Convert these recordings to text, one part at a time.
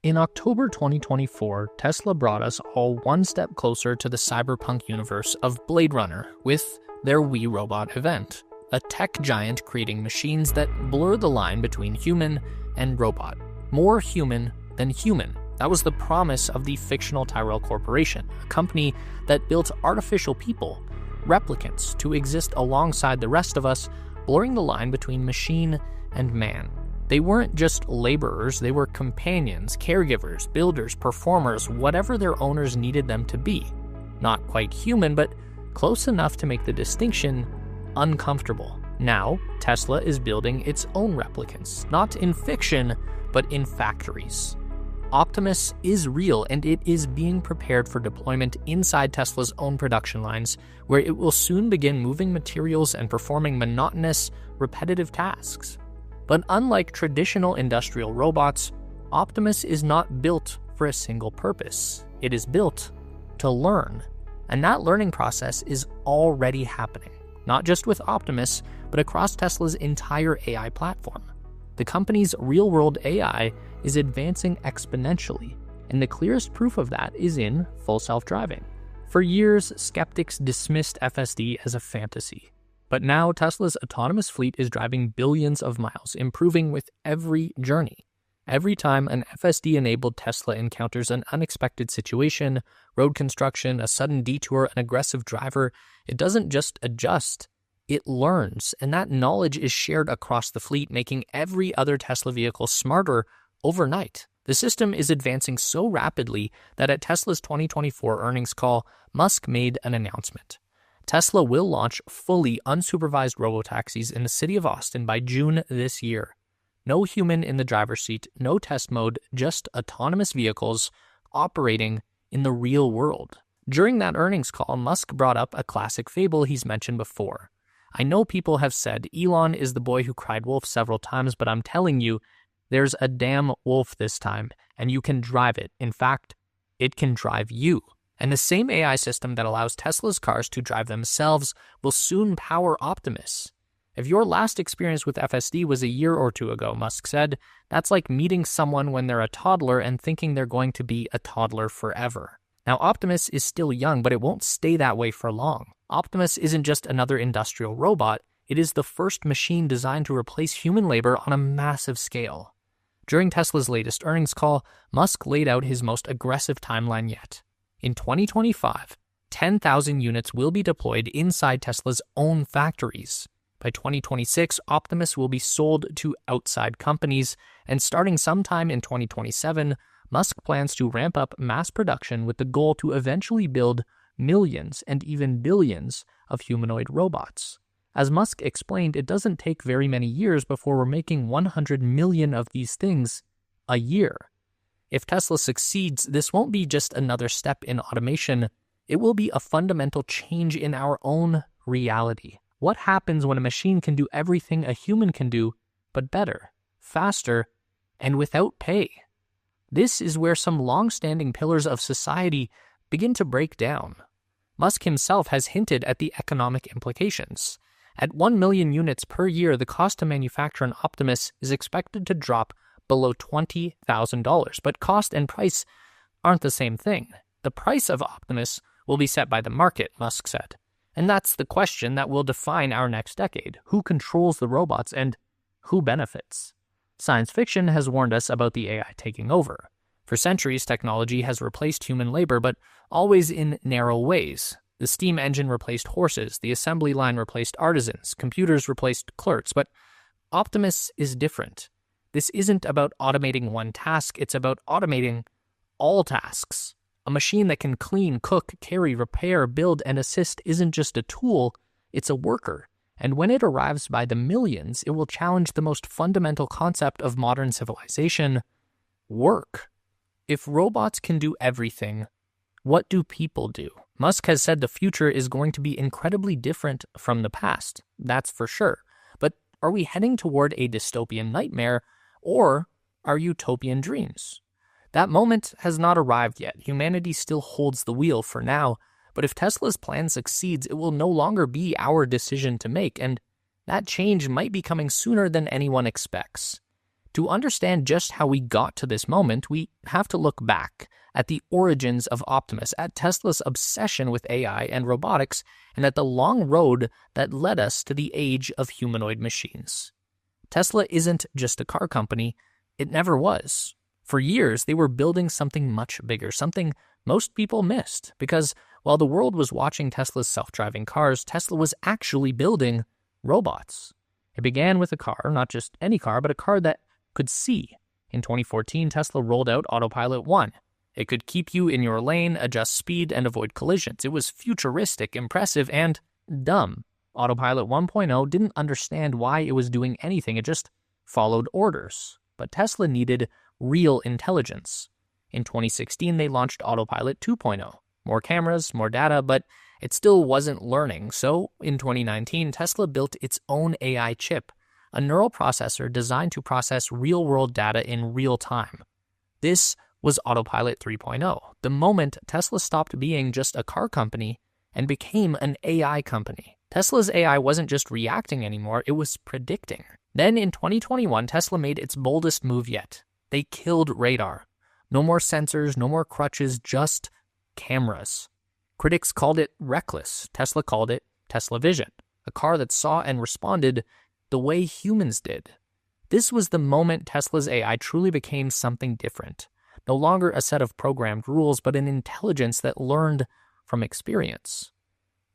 In October 2024, Tesla brought us all one step closer to the cyberpunk universe of Blade Runner with their We Robot event, a tech giant creating machines that blur the line between human and robot. More human than human. That was the promise of the fictional Tyrell Corporation, a company that built artificial people, replicants, to exist alongside the rest of us, blurring the line between machine and man. They weren't just laborers, they were companions, caregivers, builders, performers, whatever their owners needed them to be. Not quite human, but close enough to make the distinction uncomfortable. Now, Tesla is building its own replicants, not in fiction, but in factories. Optimus is real, and it is being prepared for deployment inside Tesla's own production lines, where it will soon begin moving materials and performing monotonous, repetitive tasks. But unlike traditional industrial robots, Optimus is not built for a single purpose. It is built to learn. And that learning process is already happening, not just with Optimus, but across Tesla's entire AI platform. The company's real-world AI is advancing exponentially, and the clearest proof of that is in full self-driving. For years, skeptics dismissed FSD as a fantasy. But now Tesla's autonomous fleet is driving billions of miles, improving with every journey. Every time an FSD-enabled Tesla encounters an unexpected situation, road construction, a sudden detour, an aggressive driver, it doesn't just adjust, it learns, and that knowledge is shared across the fleet, making every other Tesla vehicle smarter overnight. The system is advancing so rapidly that at Tesla's 2024 earnings call, Musk made an announcement. Tesla will launch fully unsupervised robotaxis in the city of Austin by June this year. No human in the driver's seat, no test mode, just autonomous vehicles operating in the real world. During that earnings call, Musk brought up a classic fable he's mentioned before. I know people have said Elon is the boy who cried wolf several times, but I'm telling you, there's a damn wolf this time, and you can drive it. In fact, it can drive you. And the same AI system that allows Tesla's cars to drive themselves will soon power Optimus. If your last experience with FSD was a year or two ago, Musk said, that's like meeting someone when they're a toddler and thinking they're going to be a toddler forever. Now, Optimus is still young, but it won't stay that way for long. Optimus isn't just another industrial robot, it is the first machine designed to replace human labor on a massive scale. During Tesla's latest earnings call, Musk laid out his most aggressive timeline yet. In 2025, 10,000 units will be deployed inside Tesla's own factories. By 2026, Optimus will be sold to outside companies, and starting sometime in 2027, Musk plans to ramp up mass production with the goal to eventually build millions and even billions of humanoid robots. As Musk explained, it doesn't take very many years before we're making 100 million of these things a year. If Tesla succeeds, this won't be just another step in automation, it will be a fundamental change in our own reality. What happens when a machine can do everything a human can do, but better, faster, and without pay? This is where some long-standing pillars of society begin to break down. Musk himself has hinted at the economic implications. At 1 million units per year, the cost to manufacture an Optimus is expected to drop below $20,000, but cost and price aren't the same thing. The price of Optimus will be set by the market, Musk said. And that's the question that will define our next decade. Who controls the robots and who benefits? Science fiction has warned us about the AI taking over. For centuries, technology has replaced human labor, but always in narrow ways. The steam engine replaced horses, the assembly line replaced artisans, computers replaced clerks, but Optimus is different. This isn't about automating one task, it's about automating all tasks. A machine that can clean, cook, carry, repair, build, and assist isn't just a tool, it's a worker. And when it arrives by the millions, it will challenge the most fundamental concept of modern civilization: work. If robots can do everything, what do people do? Musk has said the future is going to be incredibly different from the past, that's for sure. But are we heading toward a dystopian nightmare, or our utopian dreams? That moment has not arrived yet. Humanity still holds the wheel for now, but if Tesla's plan succeeds, it will no longer be our decision to make, and that change might be coming sooner than anyone expects. To understand just how we got to this moment, we have to look back at the origins of Optimus, at Tesla's obsession with AI and robotics, and at the long road that led us to the age of humanoid machines. Tesla isn't just a car company. It never was. For years, they were building something much bigger, something most people missed, because while the world was watching Tesla's self-driving cars, Tesla was actually building robots. It began with a car, not just any car, but a car that could see. In 2014, Tesla rolled out Autopilot 1. It could keep you in your lane, adjust speed, and avoid collisions. It was futuristic, impressive, and dumb. Autopilot 1.0 didn't understand why it was doing anything. It just followed orders. But Tesla needed real intelligence. In 2016, they launched Autopilot 2.0. More cameras, more data, but it still wasn't learning. So in 2019, Tesla built its own AI chip, a neural processor designed to process real-world data in real time. This was Autopilot 3.0, the moment Tesla stopped being just a car company and became an AI company. Tesla's AI wasn't just reacting anymore, it was predicting. Then in 2021, Tesla made its boldest move yet. They killed radar. No more sensors, no more crutches, just cameras. Critics called it reckless. Tesla called it Tesla Vision, a car that saw and responded the way humans did. This was the moment Tesla's AI truly became something different. No longer a set of programmed rules, but an intelligence that learned from experience.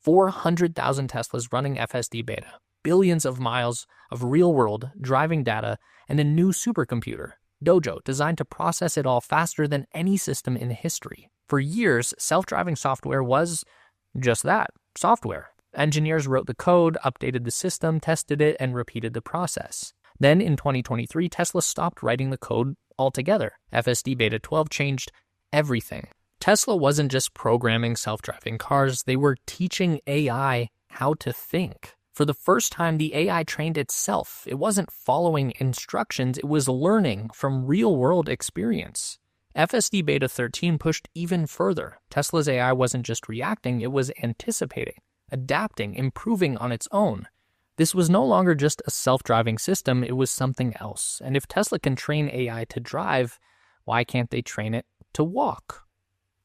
400,000 Teslas running FSD beta, billions of miles of real-world driving data, and a new supercomputer, Dojo, designed to process it all faster than any system in history. For years, self-driving software was just that, software. Engineers wrote the code, updated the system, tested it, and repeated the process. Then in 2023, Tesla stopped writing the code altogether. FSD Beta 12 changed everything. Tesla wasn't just programming self-driving cars, they were teaching AI how to think. For the first time, the AI trained itself. It wasn't following instructions, it was learning from real-world experience. FSD Beta 13 pushed even further. Tesla's AI wasn't just reacting, it was anticipating, adapting, improving on its own. This was no longer just a self-driving system, it was something else. And if Tesla can train AI to drive, why can't they train it to walk?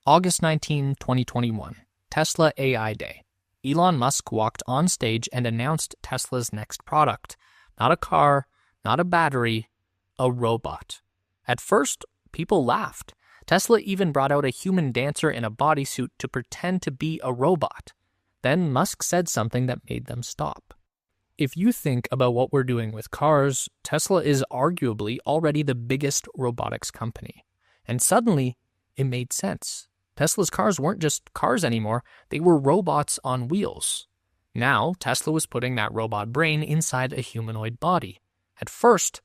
August 19, 2021, Tesla AI Day. Elon Musk walked on stage and announced Tesla's next product. Not a car, not a battery, a robot. At first, people laughed. Tesla even brought out a human dancer in a bodysuit to pretend to be a robot. Then Musk said something that made them stop. If you think about what we're doing with cars, Tesla is arguably already the biggest robotics company. And suddenly, it made sense. Tesla's cars weren't just cars anymore, they were robots on wheels. Now, Tesla was putting that robot brain inside a humanoid body. At first,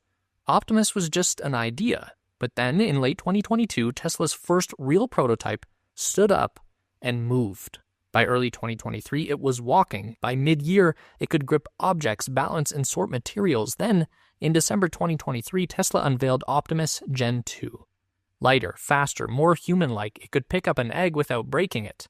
Optimus was just an idea, but then in late 2022, Tesla's first real prototype stood up and moved. By early 2023, it was walking. By mid-year, it could grip objects, balance, and sort materials. Then, in December 2023, Tesla unveiled Optimus Gen 2. Lighter, faster, more human-like, it could pick up an egg without breaking it.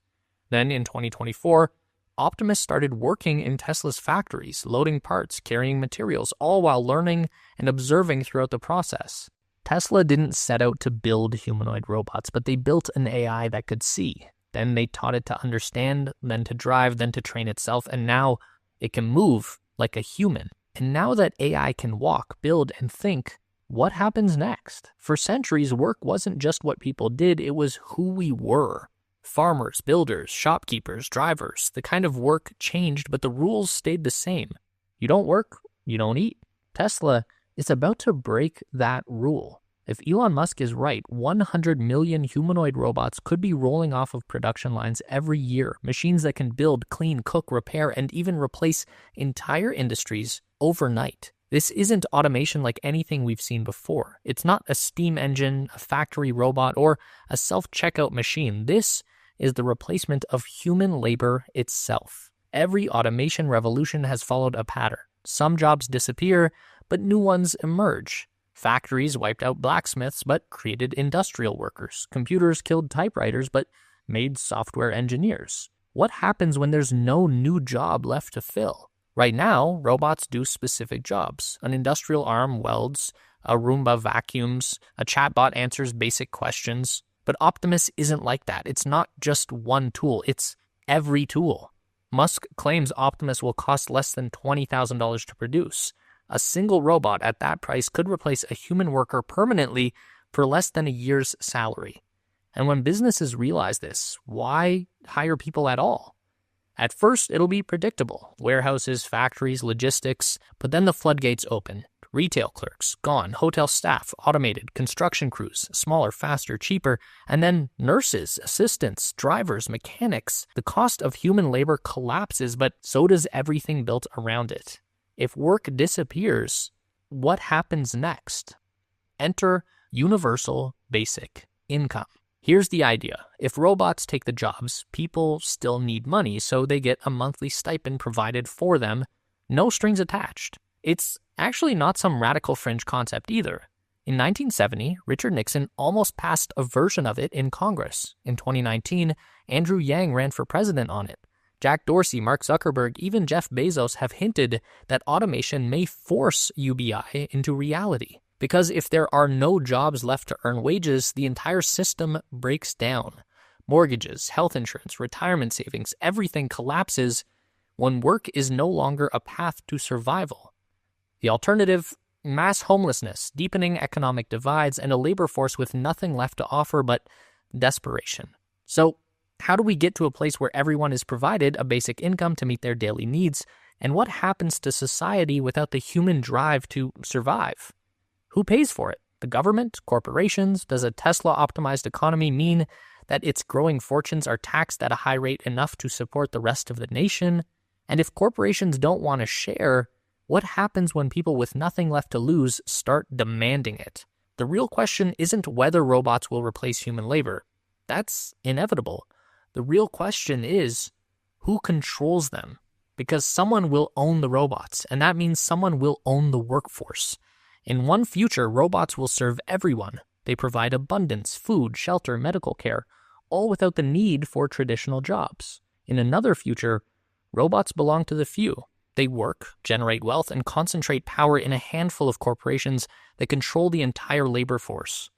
Then, in 2024, Optimus started working in Tesla's factories, loading parts, carrying materials, all while learning and observing throughout the process. Tesla didn't set out to build humanoid robots, but they built an AI that could see. Then they taught it to understand, then to drive, then to train itself, and now it can move like a human. And now that AI can walk, build, and think, what happens next? For centuries, work wasn't just what people did, it was who we were. Farmers, builders, shopkeepers, drivers, the kind of work changed, but the rules stayed the same. You don't work, you don't eat. Tesla is about to break that rule. If Elon Musk is right, 100 million humanoid robots could be rolling off of production lines every year. Machines that can build, clean, cook, repair, and even replace entire industries overnight. This isn't automation like anything we've seen before. It's not a steam engine, a factory robot, or a self-checkout machine. This is the replacement of human labor itself. Every automation revolution has followed a pattern. Some jobs disappear, but new ones emerge. Factories wiped out blacksmiths, but created industrial workers. Computers killed typewriters, but made software engineers. What happens when there's no new job left to fill? Right now, robots do specific jobs. An industrial arm welds, A Roomba vacuums, a chatbot answers basic questions. But Optimus isn't like that. It's not just one tool, it's every tool. Musk claims Optimus will cost less than $20,000 to produce. A single robot at that price could replace a human worker permanently for less than a year's salary. And when businesses realize this, why hire people at all? At first, it'll be predictable. Warehouses, factories, logistics, but then the floodgates open. Retail clerks, gone. Hotel staff, automated. Construction crews, smaller, faster, cheaper. And then nurses, assistants, drivers, mechanics. The cost of human labor collapses, but so does everything built around it. If work disappears, what happens next? Enter universal basic income. Here's the idea. If robots take the jobs, people still need money, so they get a monthly stipend provided for them, no strings attached. It's actually not some radical fringe concept either. In 1970, Richard Nixon almost passed a version of it in Congress. In 2019, Andrew Yang ran for president on it. Jack Dorsey, Mark Zuckerberg, even Jeff Bezos have hinted that automation may force UBI into reality. Because if there are no jobs left to earn wages, the entire system breaks down. Mortgages, health insurance, retirement savings, everything collapses when work is no longer a path to survival. The alternative, mass homelessness, deepening economic divides, and a labor force with nothing left to offer but desperation. So, how do we get to a place where everyone is provided a basic income to meet their daily needs? And what happens to society without the human drive to survive? Who pays for it? The government? Corporations? Does a Tesla-optimized economy mean that its growing fortunes are taxed at a high rate enough to support the rest of the nation? And if corporations don't want to share, what happens when people with nothing left to lose start demanding it? The real question isn't whether robots will replace human labor. That's inevitable. The real question is, who controls them? Because someone will own the robots, and that means someone will own the workforce. In one future, robots will serve everyone. They provide abundance, food, shelter, medical care, all without the need for traditional jobs. In another future, robots belong to the few. They work, generate wealth, and concentrate power in a handful of corporations that control the entire labor force.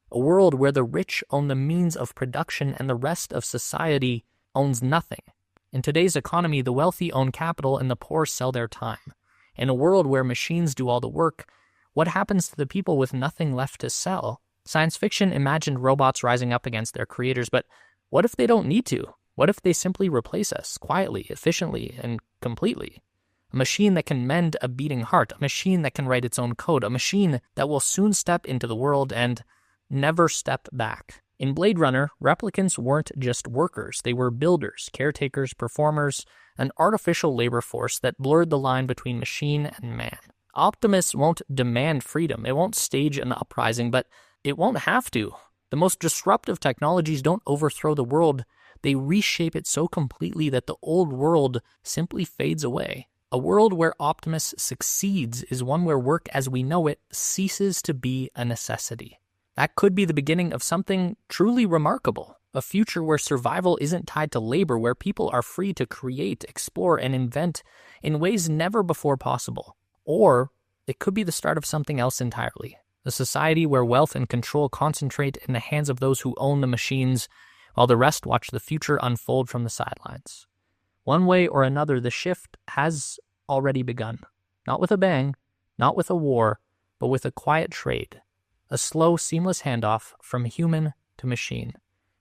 A world where the rich own the means of production and the rest of society owns nothing. In today's economy, the wealthy own capital and the poor sell their time. In a world where machines do all the work, what happens to the people with nothing left to sell? Science fiction imagined robots rising up against their creators, but what if they don't need to? What if they simply replace us quietly, efficiently, and completely? A machine that can mend a beating heart, a machine that can write its own code, a machine that will soon step into the world and never step back. In Blade Runner, replicants weren't just workers. They were builders, caretakers, performers, an artificial labor force that blurred the line between machine and man. Optimus won't demand freedom. It won't stage an uprising, but it won't have to. The most disruptive technologies don't overthrow the world. They reshape it so completely that the old world simply fades away. A world where Optimus succeeds is one where work as we know it ceases to be a necessity. That could be the beginning of something truly remarkable. A future where survival isn't tied to labor, where people are free to create, explore, and invent in ways never before possible. Or it could be the start of something else entirely. A society where wealth and control concentrate in the hands of those who own the machines, while the rest watch the future unfold from the sidelines. One way or another, the shift has already begun. Not with a bang, not with a war, but with a quiet trade. A slow, seamless handoff from human to machine.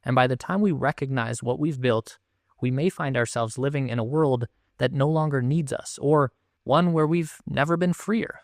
And by the time we recognize what we've built, we may find ourselves living in a world that no longer needs us, or one where we've never been freer.